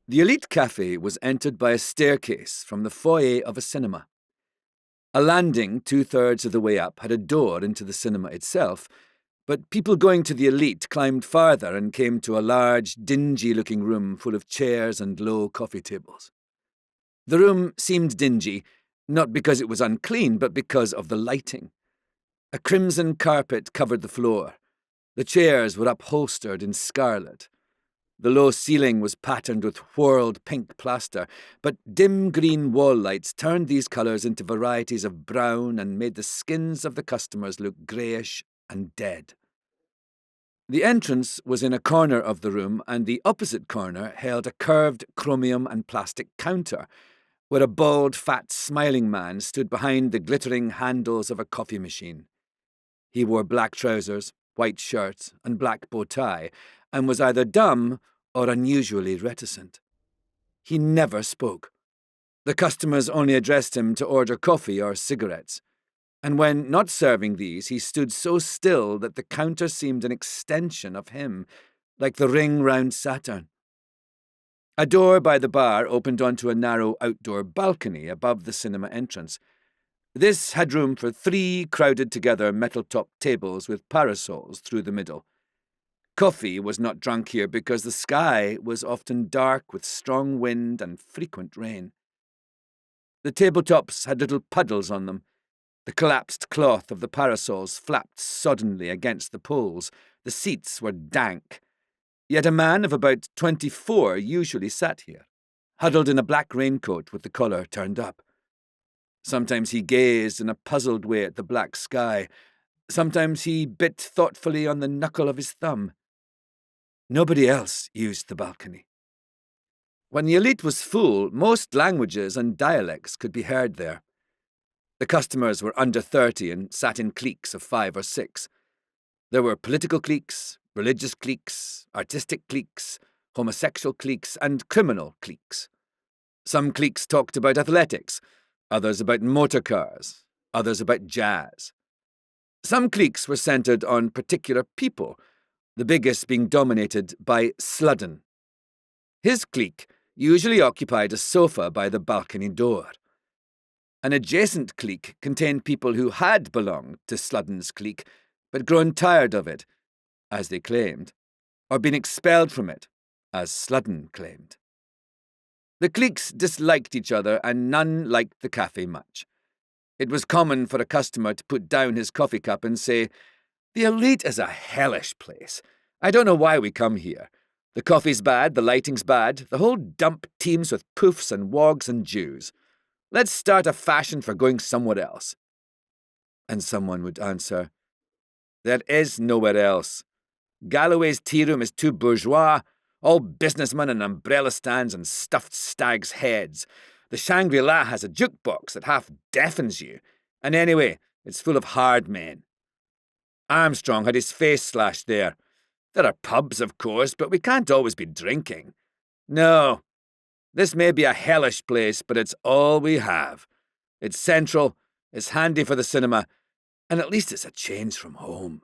The Elite Café was entered by a staircase from the foyer of a cinema. A landing 2/3 of the way up had a door into the cinema itself, but people going to the Elite climbed farther and came to a large, dingy-looking room full of chairs and low coffee tables. The room seemed dingy, not because it was unclean, but because of the lighting. A crimson carpet covered the floor. The chairs were upholstered in scarlet. The low ceiling was patterned with whorled pink plaster, but dim green wall lights turned these colours into varieties of brown and made the skins of the customers look greyish and dead. The entrance was in a corner of the room, and the opposite corner held a curved chromium and plastic counter, where a bald, fat, smiling man stood behind the glittering handles of a coffee machine. He wore black trousers, white shirt, and black bow tie, and was either dumb or unusually reticent. He never spoke. The customers only addressed him to order coffee or cigarettes, and when not serving these, he stood so still that the counter seemed an extension of him, like the ring round Saturn. A door by the bar opened onto a narrow outdoor balcony above the cinema entrance. This had room for 3 crowded-together metal-topped tables with parasols through the middle. Coffee was not drunk here because the sky was often dark with strong wind and frequent rain. The tabletops had little puddles on them. The collapsed cloth of the parasols flapped soddenly against the poles. The seats were dank. Yet a man of about 24 usually sat here, huddled in a black raincoat with the collar turned up. Sometimes he gazed in a puzzled way at the black sky. Sometimes he bit thoughtfully on the knuckle of his thumb. Nobody else used the balcony. When the Elite was full, most languages and dialects could be heard there. The customers were under 30 and sat in cliques of 5 or 6. There were political cliques, religious cliques, artistic cliques, homosexual cliques, and criminal cliques. Some cliques talked about athletics, others about motor cars, others about jazz. Some cliques were centred on particular people, the biggest being dominated by Sludden. His clique usually occupied a sofa by the balcony door. An adjacent clique contained people who had belonged to Sludden's clique, but grown tired of it, as they claimed, or been expelled from it, as Sludden claimed. The cliques disliked each other, and none liked the cafe much. It was common for a customer to put down his coffee cup and say, "The Elite is a hellish place. I don't know why we come here. The coffee's bad, the lighting's bad, the whole dump teems with poofs and wogs and Jews. Let's start a fashion for going somewhere else." And someone would answer, "There is nowhere else. Galloway's tea room is too bourgeois, all businessmen and umbrella stands and stuffed stags' heads. The Shangri-La has a jukebox that half deafens you, and anyway, it's full of hard men. Armstrong had his face slashed there. There are pubs, of course, but we can't always be drinking. No, this may be a hellish place, but it's all we have. It's central, it's handy for the cinema, and at least it's a change from home."